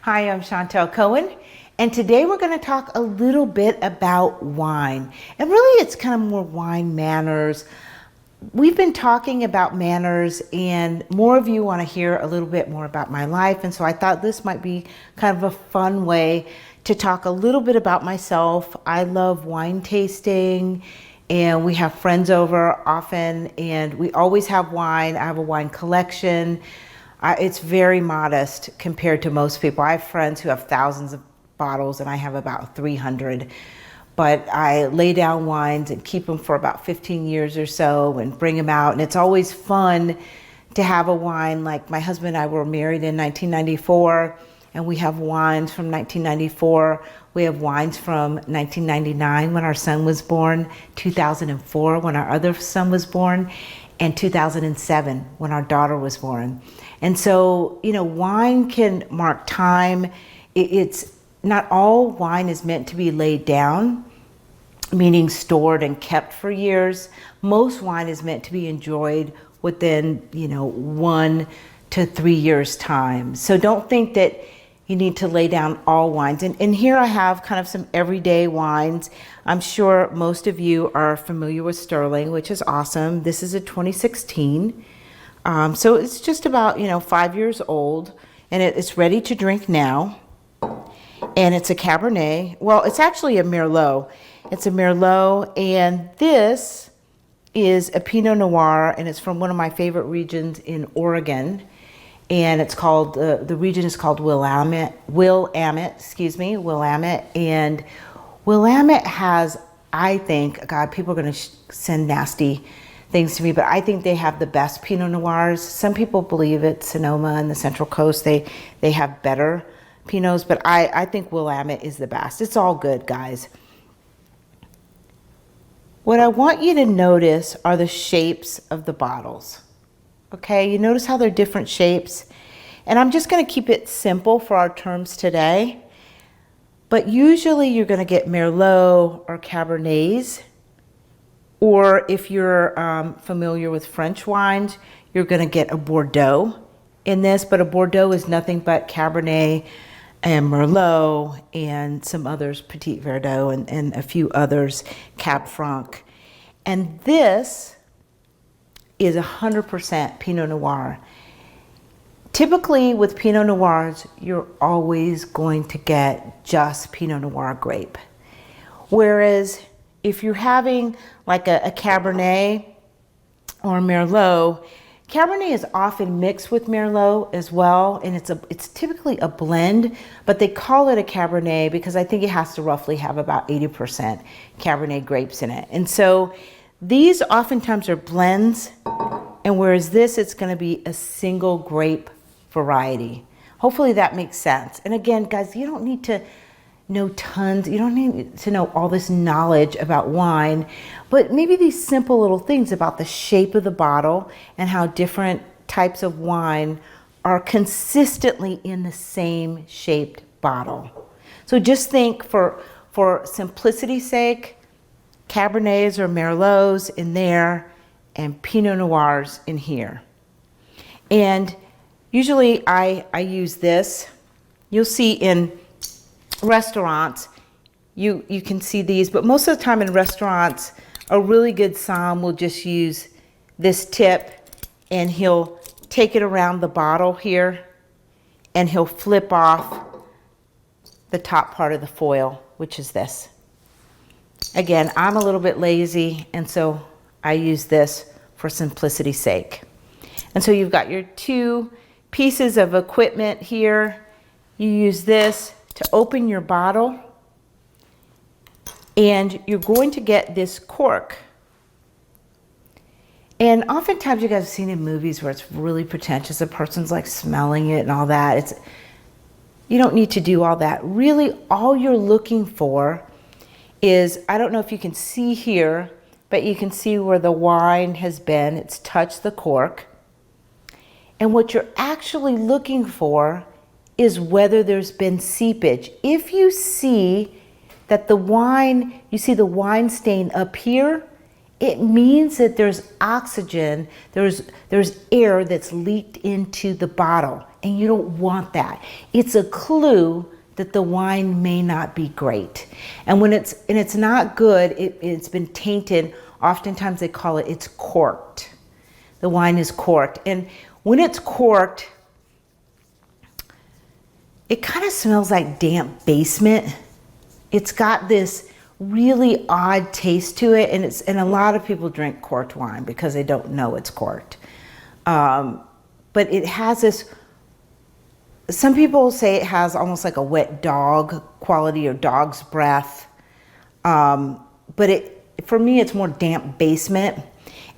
Hi, I'm Chantel Cohen, and today we're going to talk a little bit about wine. And really, it's kind of more wine manners. We've been talking about manners, and more of you want to hear a little bit more about my life, and so I thought this might be kind of a fun way to talk a little bit about myself. I love wine tasting, and we have friends over often, and we always have wine. I have a wine collection. It's very modest compared to most people. I have friends who have thousands of bottles and I have about 300. But I lay down wines and keep them for about 15 years or so and bring them out. And it's always fun to have a wine. Like my husband and I were married in 1994 and we have wines from 1994. We have wines from 1999 when our son was born, 2004 when our other son was born, and 2007 when our daughter was born. And so, wine can mark time. It's not all wine is meant to be laid down, meaning stored and kept for years. Most wine is meant to be enjoyed within, 1 to 3 years time. So don't think that you need to lay down all wines. And here I have kind of some everyday wines. I'm sure most of you are familiar with Sterling, which is awesome. This is a 2016. So it's just about, 5 years old, and it's ready to drink now. And it's a Cabernet. Well, it's actually a Merlot. It's a Merlot, and this is a Pinot Noir, and it's from one of my favorite regions in Oregon. And it's called, the region is called Willamette, and Willamette has, I think, God, people are going to send nasty things to me, but I think they have the best Pinot Noirs. Some people believe it's Sonoma and the Central Coast. They have better Pinots, but I think Willamette is the best. It's all good, guys. What I want you to notice are the shapes of the bottles. Okay, you notice how they're different shapes? And I'm just going to keep it simple for our terms today. But usually you're going to get Merlot or Cabernets. Or if you're familiar with French wines, you're going to get a Bordeaux in this. But a Bordeaux is nothing but Cabernet and Merlot and some others, Petit Verdot and a few others, Cab Franc. And this is 100% Pinot Noir. Typically with Pinot Noirs, you're always going to get just Pinot Noir grape. Whereas if you're having like a Cabernet or Merlot, Cabernet is often mixed with Merlot as well, and it's typically a blend, but they call it a Cabernet because I think it has to roughly have about 80% Cabernet grapes in it. And so these oftentimes are blends, and whereas this, it's going to be a single grape variety. Hopefully that makes sense. And again, guys, you don't need to know tons. You don't need to know all this knowledge about wine, but maybe these simple little things about the shape of the bottle and how different types of wine are consistently in the same shaped bottle. So just think for simplicity's sake, Cabernets or Merlots in there and Pinot Noirs in here. And usually I use this. You'll see in restaurants, you can see these, but most of the time in restaurants, a really good somm will just use this tip and he'll take it around the bottle here and he'll flip off the top part of the foil, which is this. Again, I'm a little bit lazy, and so I use this for simplicity's sake. And so you've got your two pieces of equipment here. You use this to open your bottle, and you're going to get this cork. And oftentimes you guys have seen in movies where it's really pretentious, a person's like smelling it and all that. You don't need to do all that. Really, all you're looking for is, I don't know if you can see here, but you can see where the wine has been. It's touched the cork. And what you're actually looking for is whether there's been seepage. If you see that the wine, you see the wine stain up here, it means that there's oxygen, there's air that's leaked into the bottle, and you don't want that. It's a clue that the wine may not be great. And when it's not good, it's been tainted. Oftentimes they call it's corked. The wine is corked. And when it's corked, it kind of smells like damp basement. It's got this really odd taste to it, and a lot of people drink corked wine because they don't know it's corked. But it has this, some people say it has almost like a wet dog quality or dog's breath. But for me, it's more damp basement.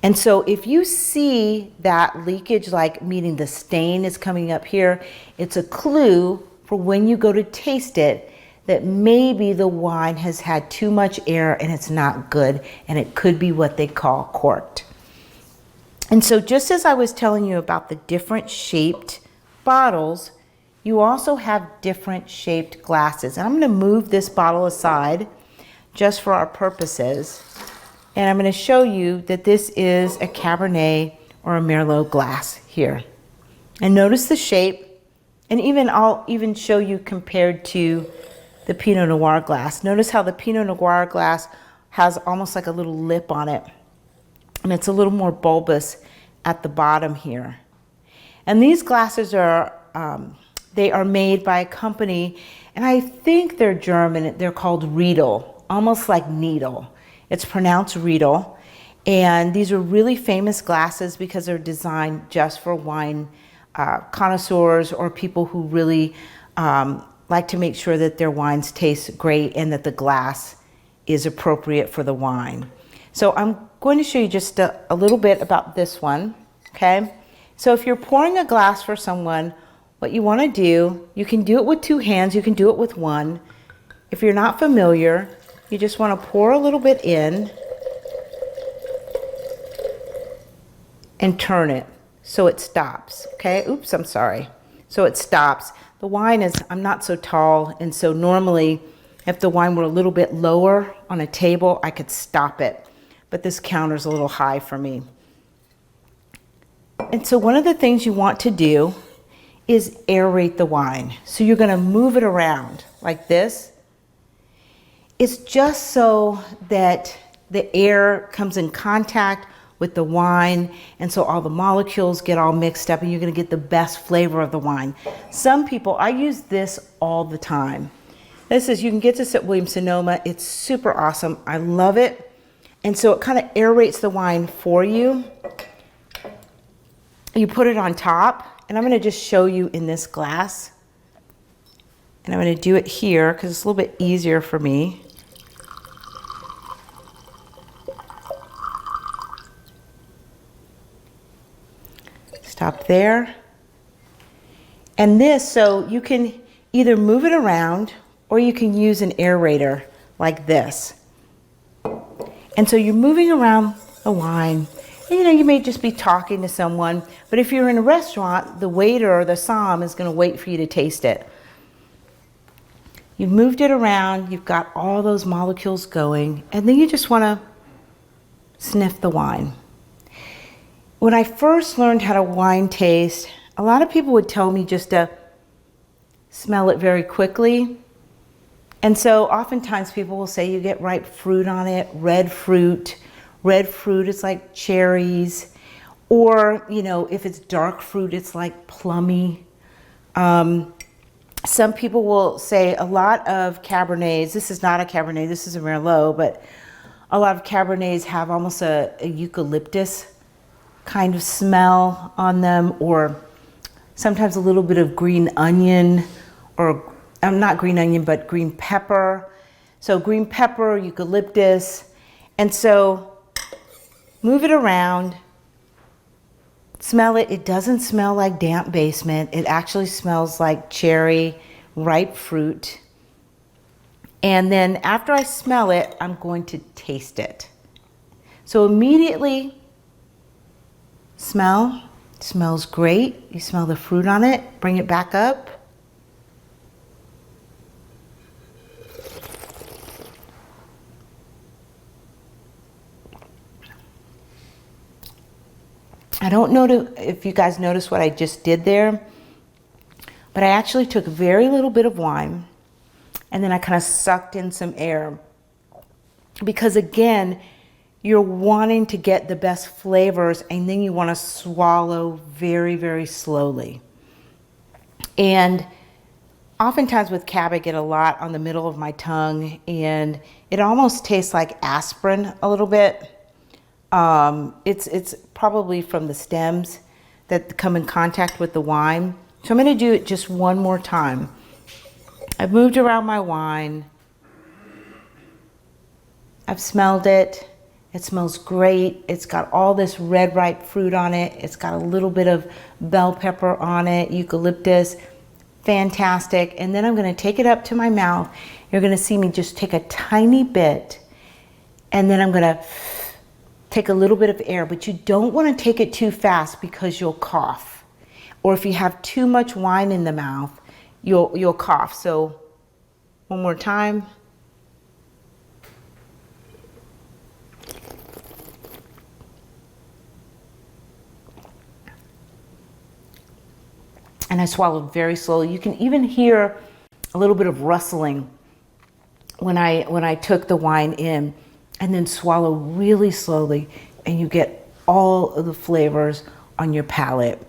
And so if you see that leakage, like meaning the stain is coming up here, it's a clue for when you go to taste it that maybe the wine has had too much air and it's not good, and it could be what they call corked. And so just as I was telling you about the different shaped bottles, you also have different shaped glasses. And I'm gonna move this bottle aside just for our purposes. And I'm gonna show you that this is a Cabernet or a Merlot glass here. And notice the shape, and I'll even show you compared to the Pinot Noir glass. Notice how the Pinot Noir glass has almost like a little lip on it, and it's a little more bulbous at the bottom here. And these glasses are, they are made by a company, and I think they're German. They're called Riedel, almost like needle. It's pronounced Riedel. And these are really famous glasses because they're designed just for wine connoisseurs or people who really like to make sure that their wines taste great and that the glass is appropriate for the wine. So I'm going to show you just a little bit about this one, okay? So if you're pouring a glass for someone, what you want to do, you can do it with two hands, you can do it with one. If you're not familiar, you just want to pour a little bit in and turn it so it stops, okay? Oops, I'm sorry. So it stops. The wine is, I'm not so tall, and so normally if the wine were a little bit lower on a table, I could stop it. But this counter's a little high for me. And so one of the things you want to do is aerate the wine. So you're gonna move it around like this. It's just so that the air comes in contact with the wine, and so all the molecules get all mixed up and you're gonna get the best flavor of the wine. Some people, I use this all the time. This is, you can get this at Williams-Sonoma. It's super awesome. I love it. And so it kind of aerates the wine for you. You put it on top, and I'm gonna just show you in this glass. And I'm gonna do it here because it's a little bit easier for me. Stop there. And this, so you can either move it around or you can use an aerator like this. And so you're moving around the wine. And, you know, you may just be talking to someone, but if you're in a restaurant, the waiter or the somm is going to wait for you to taste it. You've moved it around, you've got all those molecules going, and then you just want to sniff the wine. When I first learned how to wine taste, a lot of people would tell me just to smell it very quickly. And so oftentimes people will say you get ripe fruit on it, red fruit. Red fruit is like cherries. Or, you know, if it's dark fruit, it's like plummy. Some people will say a lot of Cabernets, this is not a Cabernet, this is a Merlot, but a lot of Cabernets have almost a eucalyptus kind of smell on them, or sometimes a little bit of green onion, or not green onion, but green pepper. So green pepper, eucalyptus. And so move it around, smell it. It doesn't smell like damp basement. It actually smells like cherry, ripe fruit. And then after I smell it, I'm going to taste it. So immediately smell. It smells great. You smell the fruit on it. Bring it back up. I don't know if you guys noticed what I just did there, but I actually took very little bit of wine and then I kind of sucked in some air, because again, you're wanting to get the best flavors, and then you want to swallow very, very slowly. And oftentimes with Cab, I get a lot on the middle of my tongue, and it almost tastes like aspirin a little bit. It's probably from the stems that come in contact with the wine. So I'm going to do it just one more time. I've moved around my wine. I've smelled it. It smells great. It's got all this red ripe fruit on it. It's got a little bit of bell pepper on it, eucalyptus. Fantastic. And then I'm going to take it up to my mouth. You're going to see me just take a tiny bit, and then I'm going to take a little bit of air, but you don't want to take it too fast because you'll cough. Or if you have too much wine in the mouth, you'll cough. So one more time. And I swallowed very slowly. You can even hear a little bit of rustling when I took the wine in, and then swallow really slowly, and you get all of the flavors on your palate.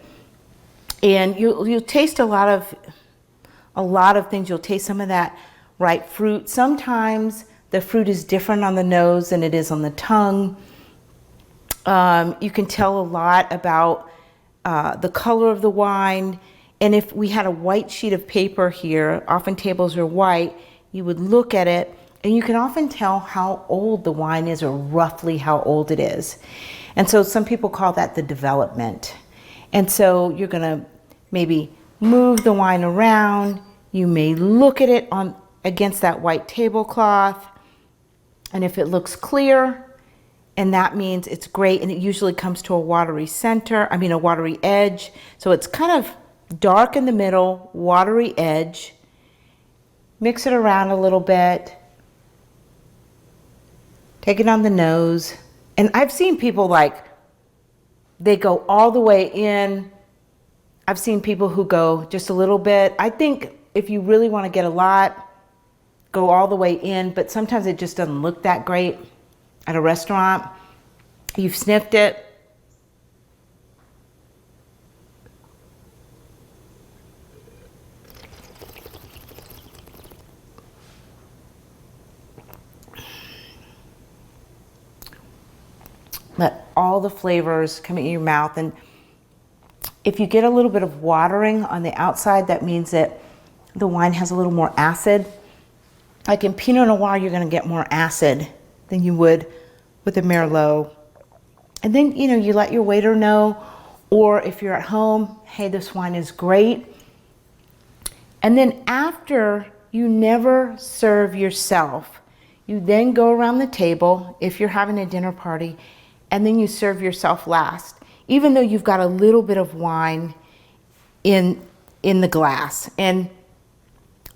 And you'll taste a lot of things. You'll taste some of that ripe fruit. Sometimes the fruit is different on the nose than it is on the tongue. You can tell a lot about the color of the wine. And if we had a white sheet of paper here, often tables are white, you would look at it and you can often tell how old the wine is, or roughly how old it is. And so some people call that the development. And so you're gonna maybe move the wine around. You may look at it against that white tablecloth. And if it looks clear, and that means it's great, and it usually comes to a watery a watery edge. So it's kind of dark in the middle, watery edge. Mix it around a little bit. Take it on the nose. And I've seen people they go all the way in. I've seen people who go just a little bit. I think if you really want to get a lot, go all the way in, but sometimes it just doesn't look that great at a restaurant. You've sniffed it. Let all the flavors come in your mouth. And if you get a little bit of watering on the outside, that means that the wine has a little more acid. Like in Pinot Noir, you're going to get more acid than you would with a Merlot. And then, you let your waiter know, or if you're at home, hey, this wine is great. And then after, you never serve yourself. You then go around the table if you're having a dinner party, and then you serve yourself last, even though you've got a little bit of wine in the glass. And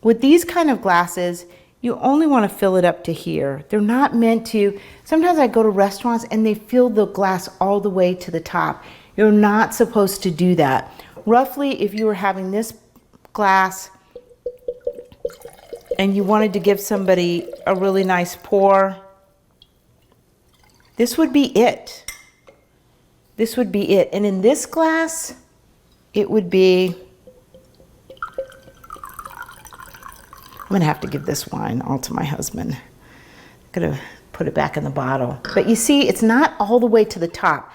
with these kind of glasses, you only want to fill it up to here. They're not meant to. Sometimes I go to restaurants and they fill the glass all the way to the top. You're not supposed to do that. Roughly, if you were having this glass and you wanted to give somebody a really nice pour, this would be it. This would be it. And in this glass, it would be, I'm gonna have to give this wine all to my husband. I'm gonna put it back in the bottle. But you see, it's not all the way to the top.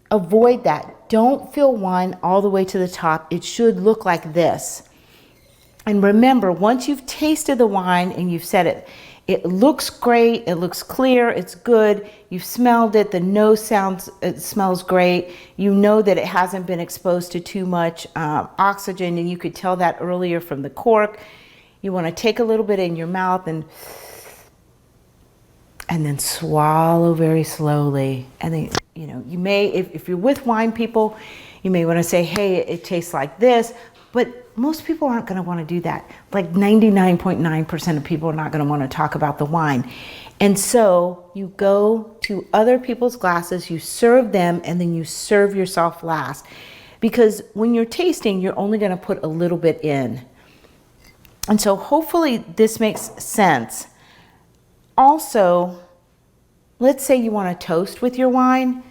Avoid that. Don't fill wine all the way to the top. It should look like this. And remember, once you've tasted the wine and you've said it looks great, it looks clear, it's good, you've smelled it, the nose it smells great, you know that it hasn't been exposed to too much oxygen, and you could tell that earlier from the cork. You want to take a little bit in your mouth and then swallow very slowly. And then, you may, if you're with wine people, you may want to say, hey, it tastes like this. But most people aren't going to want to do that. Like 99.9% of people are not going to want to talk about the wine. And so you go to other people's glasses, you serve them, and then you serve yourself last. Because when you're tasting, you're only going to put a little bit in. And so hopefully this makes sense. Also, let's say you want to toast with your wine.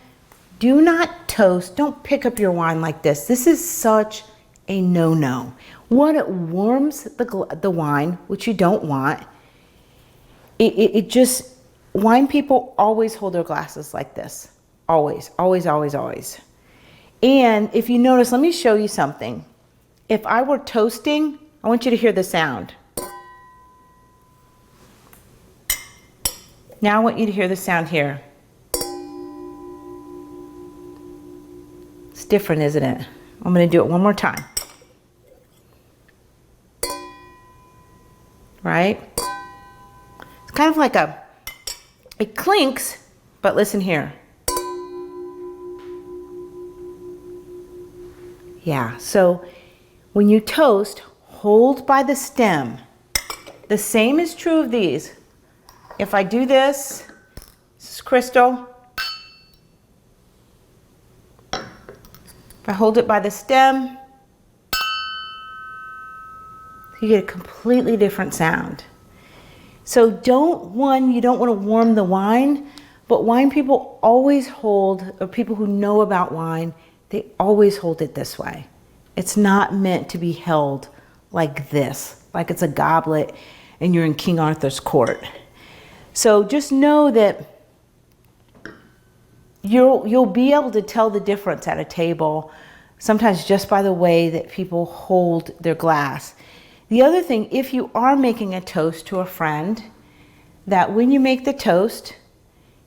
Do not toast. Don't pick up your wine like this. This is such a no-no. One, it warms the wine, which you don't want. It just, wine people always hold their glasses like this. Always, always, always, always. And if you notice, let me show you something. If I were toasting, I want you to hear the sound. Now I want you to hear the sound here. It's different, isn't it? I'm going to do it one more time. Right? It's kind of like it clinks, but listen here. Yeah, so when you toast, hold by the stem. The same is true of these. If I do this is crystal. If I hold it by the stem, you get a completely different sound. So you don't want to warm the wine, but wine people always hold, or people who know about wine, they always hold it this way. It's not meant to be held like this, like it's a goblet and you're in King Arthur's court. So just know that you'll be able to tell the difference at a table, sometimes just by the way that people hold their glass. The other thing, if you are making a toast to a friend, that when you make the toast,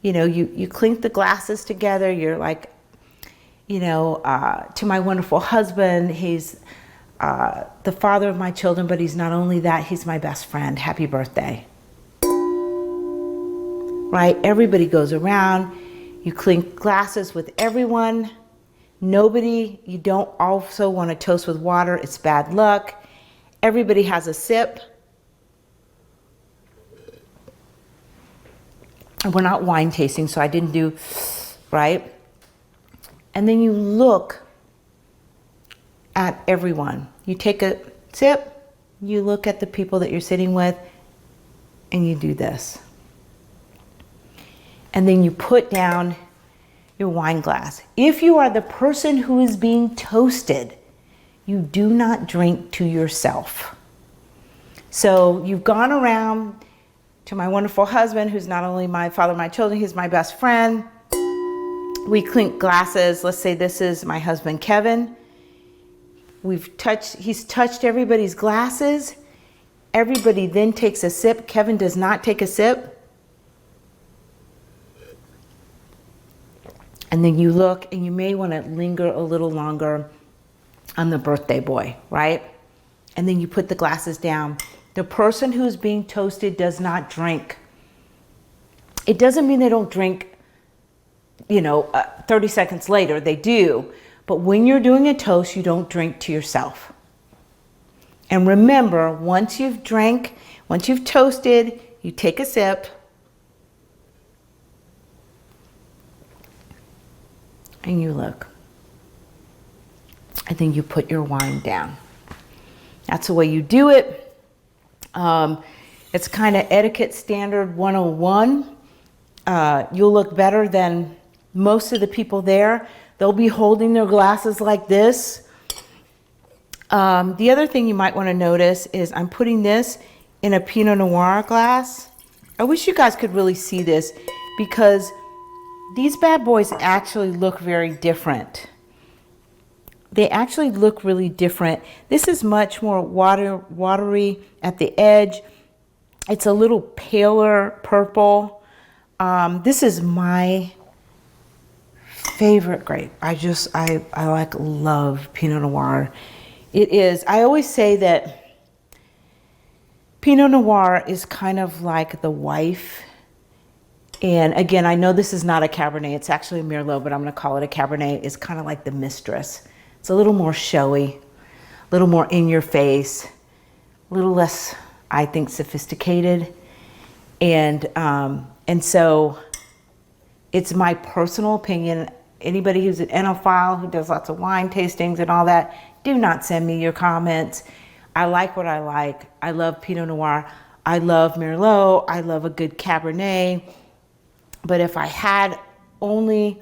you clink the glasses together. You're like, to my wonderful husband, he's the father of my children, but he's not only that, he's my best friend. Happy birthday. Right? Everybody goes around. You clink glasses with everyone. You don't also want to toast with water. It's bad luck. Everybody has a sip. And we're not wine tasting, so I didn't do, right? And then you look at everyone. You take a sip, you look at the people that you're sitting with, and you do this. And then you put down your wine glass. If you are the person who is being toasted, you do not drink to yourself. So you've gone around to my wonderful husband, who's not only my father of my children, he's my best friend. We clink glasses. Let's say this is my husband, Kevin. He's touched everybody's glasses. Everybody then takes a sip. Kevin does not take a sip. And then you look, and you may want to linger a little longer on the birthday boy, right? And then you put the glasses down. The person who's being toasted does not drink. It doesn't mean they don't drink, 30 seconds later. They do. But when you're doing a toast, you don't drink to yourself. And remember, once you've toasted, you take a sip. And you look. And then you put your wine down. That's the way you do it. It's kind of etiquette standard 101. You'll look better than most of the people there. They'll be holding their glasses like this. The other thing you might want to notice is I'm putting this in a Pinot Noir glass. I wish you guys could really see this because these bad boys actually look very different. They actually look really different. This is much more watery at the edge. It's a little paler purple. This is my favorite grape. I love Pinot Noir. It is, I always say that Pinot Noir is kind of like the wife. And again, I know this is not a Cabernet. It's actually a Merlot, but I'm going to call it a Cabernet. It's kind of like the mistress. It's a little more showy. little more in your face, a little less, I think, sophisticated. And so it's my personal opinion. Anybody who's an enophile, who does lots of wine tastings and all that, do not send me your comments. I like what I like. I love Pinot Noir. I love Merlot. I love a good Cabernet. But if I had only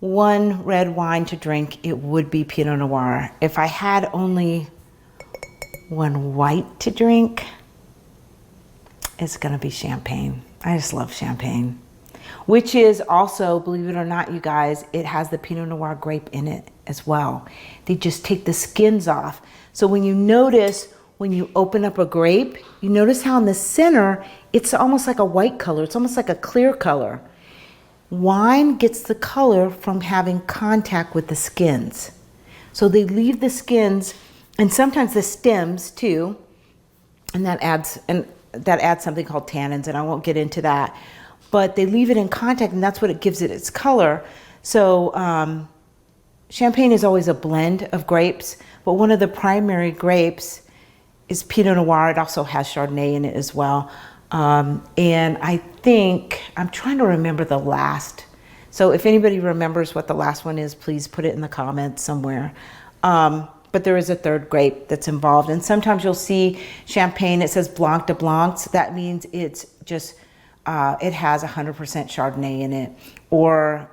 one red wine to drink, it would be Pinot Noir. If I had only one white to drink, it's gonna be champagne. I just love champagne, which is also, believe it or not, you guys, it has the Pinot Noir grape in it as well. They just take the skins off. So when you notice, when you open up a grape, you notice how in the center, it's almost like a white color. It's almost like a clear color. Wine gets the color from having contact with the skins. So they leave the skins, and sometimes the stems too, and that adds something called tannins, and I won't get into that. But they leave it in contact, and that's what it gives it its color. So champagne is always a blend of grapes, but one of the primary grapes is Pinot Noir. It also has Chardonnay in it as well. And I think, I'm trying to remember the last. So if anybody remembers what the last one is, please put it in the comments somewhere. But there is a third grape that's involved. And sometimes you'll see champagne, it says Blanc de Blancs. That means it's just, it has 100% Chardonnay in it. Or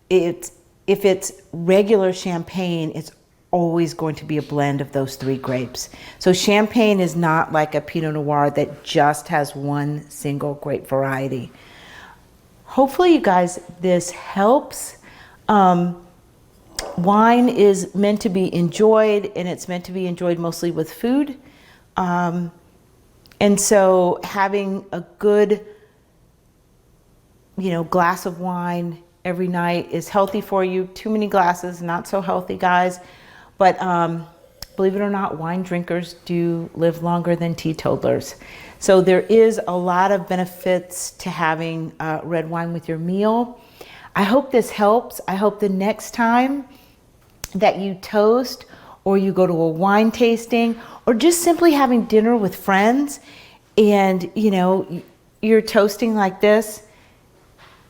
if it's regular champagne, it's always going to be a blend of those three grapes. So champagne is not like a Pinot Noir that just has one single grape variety. Hopefully you guys, this helps. Wine is meant to be enjoyed, and it's meant to be enjoyed mostly with food. And so having a good, glass of wine every night is healthy for you. Too many glasses, not so healthy, guys. But believe it or not, wine drinkers do live longer than teetotalers. So there is a lot of benefits to having red wine with your meal. I hope this helps. I hope the next time that you toast, or you go to a wine tasting, or just simply having dinner with friends, and you're toasting like this,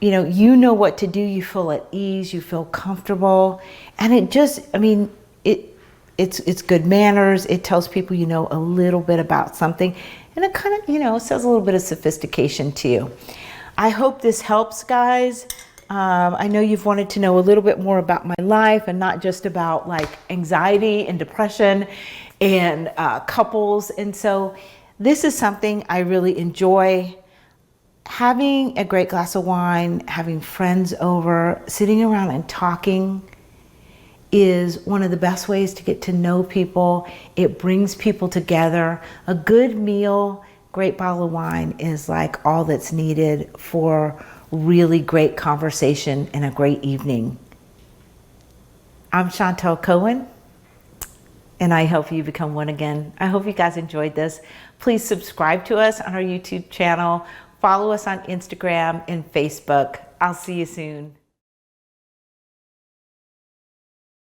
you know what to do. You feel at ease, you feel comfortable, and it just, it's good manners. It tells people you know a little bit about something, and it kind of, says a little bit of sophistication to you. I hope this helps, guys. I know you've wanted to know a little bit more about my life, and not just about like anxiety and depression and couples. And so this is something I really enjoy. Having a great glass of wine, having friends over, sitting around and talking is one of the best ways to get to know people. It brings people together. A good meal, great bottle of wine is like all that's needed for really great conversation and a great evening. I'm Chantel Cohen, and I hope you become one again. I hope you guys enjoyed this. Please subscribe to us on our YouTube channel. Follow us on Instagram and Facebook. I'll see you soon.